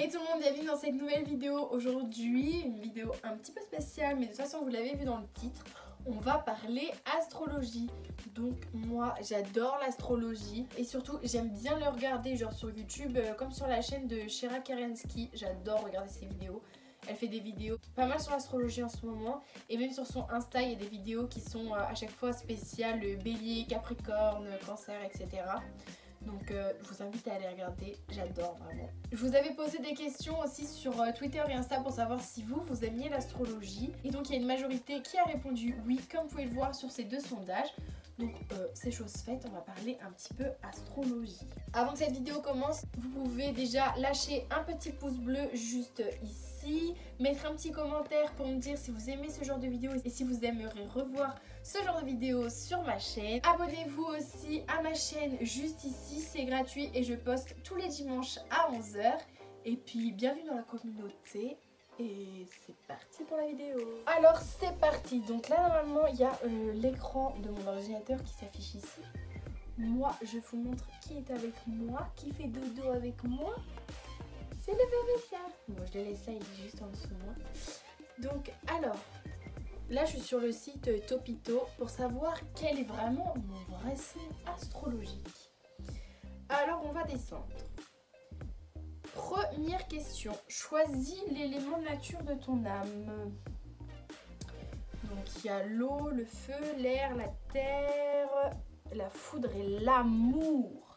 Hey tout le monde, bienvenue dans cette nouvelle vidéo. Aujourd'hui, une vidéo un petit peu spéciale, mais de toute façon vous l'avez vu dans le titre, on va parler astrologie. Donc moi j'adore l'astrologie et surtout j'aime bien le regarder genre sur YouTube comme sur la chaîne de Shera Kerensky. J'adore regarder ses vidéos. Elle fait des vidéos pas mal sur l'astrologie en ce moment et même sur son Insta il y a des vidéos qui sont à chaque fois spéciales Bélier, Capricorne, Cancer, etc. Donc je vous invite à aller regarder, j'adore vraiment. Je vous avais posé des questions aussi sur Twitter et Insta pour savoir si vous aimiez l'astrologie. Et donc il y a une majorité qui a répondu oui, comme vous pouvez le voir sur ces deux sondages. Donc c'est chose faite, on va parler un petit peu astrologie. Avant que cette vidéo commence, vous pouvez déjà lâcher un petit pouce bleu juste ici, mettre un petit commentaire pour me dire si vous aimez ce genre de vidéo et si vous aimeriez revoir ce genre de vidéo sur ma chaîne. Abonnez-vous aussi à ma chaîne juste ici, c'est gratuit et je poste tous les dimanches à 11 h. Et puis bienvenue dans la communauté. Et c'est parti pour la vidéo. Alors c'est parti. Donc là normalement il y a l'écran de mon ordinateur qui s'affiche ici. Moi je vous montre qui est avec moi, qui fait dodo avec moi. C'est le bébé Sia. Bon je le laisse là, il est juste en dessous de moi. Donc alors, là je suis sur le site Topito pour savoir quel est vraiment mon vrai signe astrologique. Alors on va descendre. Première question, choisis l'élément nature de ton âme. Donc il y a l'eau, le feu, l'air, la terre, la foudre et l'amour.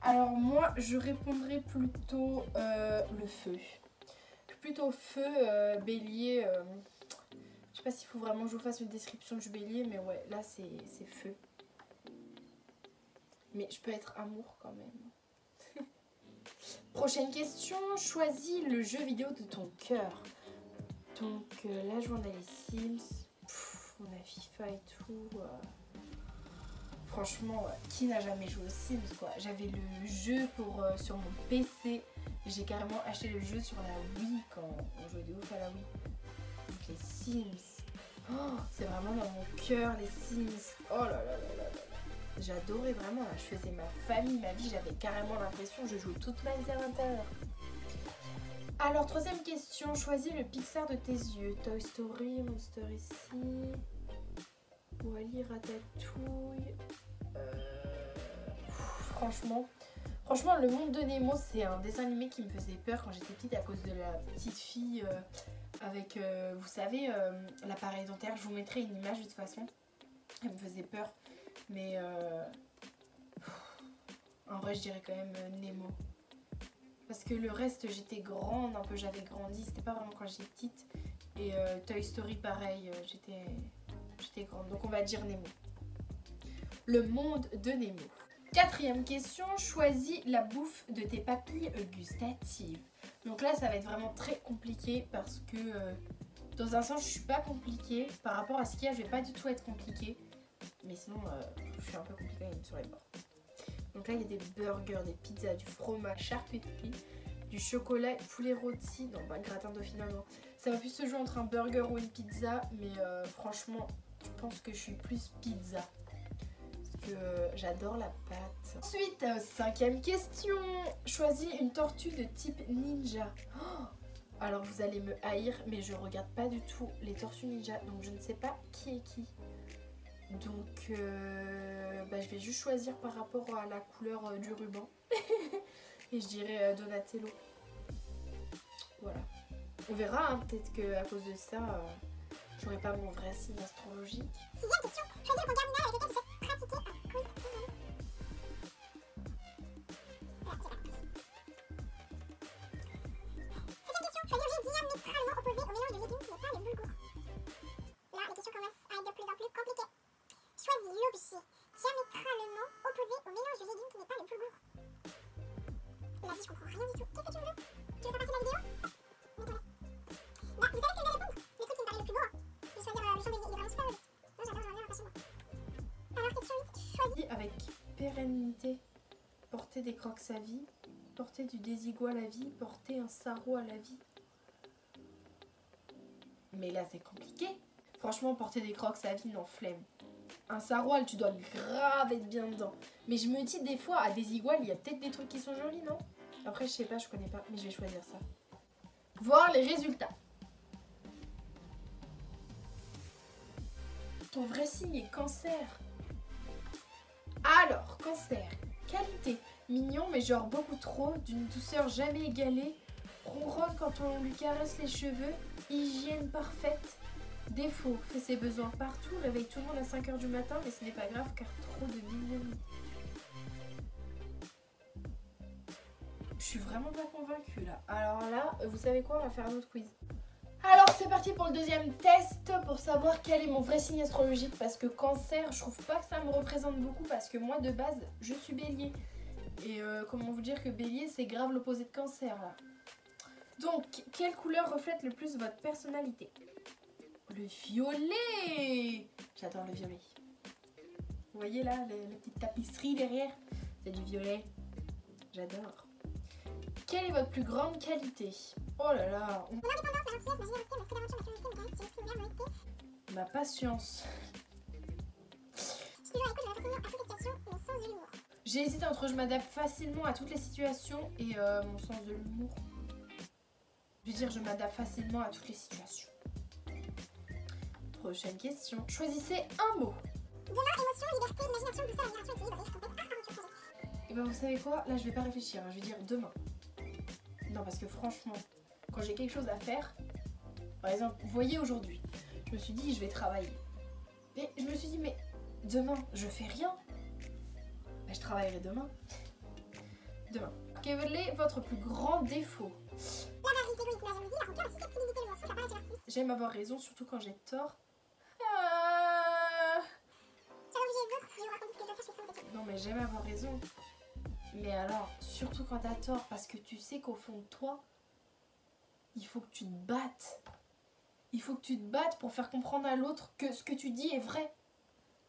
Alors moi je répondrai plutôt le feu. Je suis plutôt feu, bélier. Je sais pas s'il faut vraiment que je vous fasse une description du bélier, mais ouais, là c'est feu. Mais je peux être amour quand même. Prochaine question, choisis le jeu vidéo de ton cœur. Donc là je vois on a les Sims, on a FIFA et tout. Franchement, qui n'a jamais joué aux Sims quoi. J'avais le jeu sur mon PC. J'ai carrément acheté le jeu sur la Wii quand on jouait de ouf à la Wii. Donc les Sims, oh, c'est vraiment dans mon cœur les Sims. Oh là là là là là. J'adorais vraiment, là. Je faisais ma famille, ma vie, j'avais carrément l'impression que je jouais toute ma vie à l'intérieur. Alors, troisième question, choisis le Pixar de tes yeux. Toy Story, Monster ici, Wall-E, Ratatouille. Franchement, Le Monde de Nemo, c'est un dessin animé qui me faisait peur quand j'étais petite à cause de la petite fille avec, vous savez, l'appareil dentaire. Je vous mettrai une image de toute façon. Elle me faisait peur. Mais en vrai je dirais quand même Nemo. Parce que le reste j'étais grande, un peu j'avais grandi, c'était pas vraiment quand j'étais petite. Et Toy Story pareil, j'étais grande. Donc on va dire Nemo. Le monde de Nemo. Quatrième question, choisis la bouffe de tes papilles gustatives. Donc là ça va être vraiment très compliqué parce que dans un sens je suis pas compliquée. Par rapport à ce qu'il y a je vais pas du tout être compliquée. Mais sinon, je suis un peu compliquée sur les bords. Donc là, il y a des burgers, des pizzas, du fromage, charcuterie, du chocolat, poulet rôti. Non, pas gratin dauphinois, non. Ça va plus se jouer entre un burger ou une pizza. Mais franchement, je pense que je suis plus pizza. Parce que j'adore la pâte. Ensuite, cinquième question. Choisis une tortue de type ninja. Oh, alors, vous allez me haïr, mais je regarde pas du tout les tortues ninja. Donc, je ne sais pas qui est qui. Donc je vais juste choisir par rapport à la couleur du ruban. Et je dirais Donatello. Voilà. On verra, hein, peut-être qu'à cause de ça, j'aurai pas mon vrai signe astrologique. Sixième question, choisir le cardinal avec lequel tu souhaites pratiquer un quiz. Septième question, choisir le diamétralement opposé au mélange de légumes qui n'est pas le boulgour. Là, les questions commencent à être de plus en plus compliquées. Choisis l'objet diamétralement opposé au mélange de légumes qui n'est pas le boulgour. Là, je comprends rien du tout. Qu'est-ce que tu veux? Tu veux faire partie de la vidéo? Bah, vous savez ce que je vais répondre? Le truc qui me paraît le plus beau. Je vais choisir le chandelier, il est vraiment super joli. Non, j'adore, j'en ai un chez moi. Alors, question 8, choisis. Avec pérennité, porter des crocs à vie, porter du désigo à la vie, porter un sarrau à la vie. Mais là, c'est compliqué. Franchement, porter des crocs à vie, non, flemme. Un saroual, tu dois grave être bien dedans. Mais je me dis des fois, à des iguales, il y a peut-être des trucs qui sont jolis, non? Après, je sais pas, je connais pas, mais je vais choisir ça. Voir les résultats. Ton vrai signe est cancer. Alors, cancer. Qualité. Mignon, mais genre beaucoup trop. D'une douceur jamais égalée. Ronronne quand on lui caresse les cheveux. Hygiène parfaite. Défaut. Fait ses besoins partout. Réveille tout le monde à 5 h du matin. Mais ce n'est pas grave car trop de mignonnerie. Je suis vraiment pas convaincue là. Alors là, vous savez quoi? On va faire un autre quiz. Alors c'est parti pour le deuxième test pour savoir quel est mon vrai signe astrologique. Parce que cancer, je trouve pas que ça me représente beaucoup. Parce que moi de base, je suis bélier. Et comment vous dire que bélier c'est grave l'opposé de cancer là. Donc, quelle couleur reflète le plus votre personnalité? Le violet. J'adore le violet. Vous voyez là, la petite tapisserie derrière? C'est du violet. J'adore. Quelle est votre plus grande qualité? Oh là là. Ma patience. J'ai hésité entre je m'adapte facilement à toutes les situations et mon sens de l'humour. Je veux dire, je m'adapte facilement à toutes les situations. Prochaine question. Choisissez un mot. Demain, émotion, liberté, imagination, douceur, admiration, équilibre, Et ben vous savez quoi? Là je vais pas réfléchir, je vais dire demain. Non parce que franchement, quand j'ai quelque chose à faire, par exemple, vous voyez aujourd'hui, je me suis dit je vais travailler. Mais je me suis dit mais demain je fais rien. Ben, je travaillerai demain. Demain. Quel est votre plus grand défaut? J'aime avoir raison, surtout quand j'ai tort. Non mais j'aime avoir raison. Mais alors, surtout quand t'as tort, parce que tu sais qu'au fond de toi, il faut que tu te battes. Il faut que tu te battes pour faire comprendre à l'autre que ce que tu dis est vrai.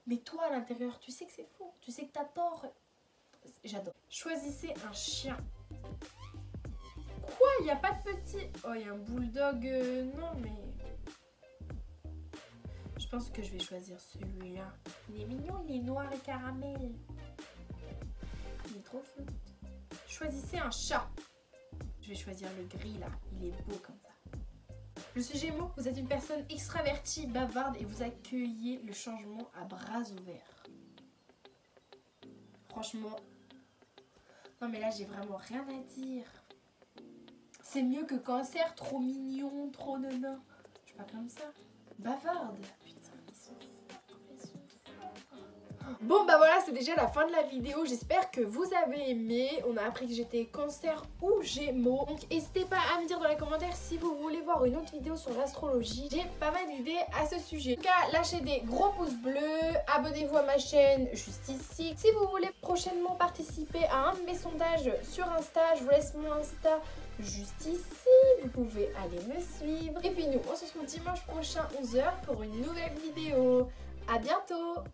Mais toi à l'intérieur, tu sais que c'est faux. Tu sais que t'as tort. J'adore. Choisissez un chien. Quoi? Il n'y a pas de petit... Oh, il y a un bulldog. Non, mais... Je pense que je vais choisir celui-là. Il est mignon, il est noir et caramel. Il est trop cute. Choisissez un chat. Je vais choisir le gris là. Il est beau comme ça. Je suis Gémeaux. Vous êtes une personne extravertie, bavarde et vous accueillez le changement à bras ouverts. Franchement. Non mais là j'ai vraiment rien à dire. C'est mieux que cancer, trop mignon, trop nana. Je suis pas comme ça. Bavarde. Putain, ils sont forts, ils sont forts. Bon bah voilà, c'est déjà la fin de la vidéo. J'espère que vous avez aimé. On a appris que j'étais cancer ou gémeaux. Donc n'hésitez pas à me dire dans les commentaires si vous voulez voir une autre vidéo sur l'astrologie. J'ai pas mal d'idées à ce sujet. En tout cas, lâchez des gros pouces bleus. Abonnez-vous à ma chaîne juste ici. Si vous voulez prochainement participer à un de mes sondages sur Insta, je vous laisse mon Insta juste ici, vous pouvez aller me suivre. Et puis nous, on se retrouve dimanche prochain 11 h pour une nouvelle vidéo. À bientôt!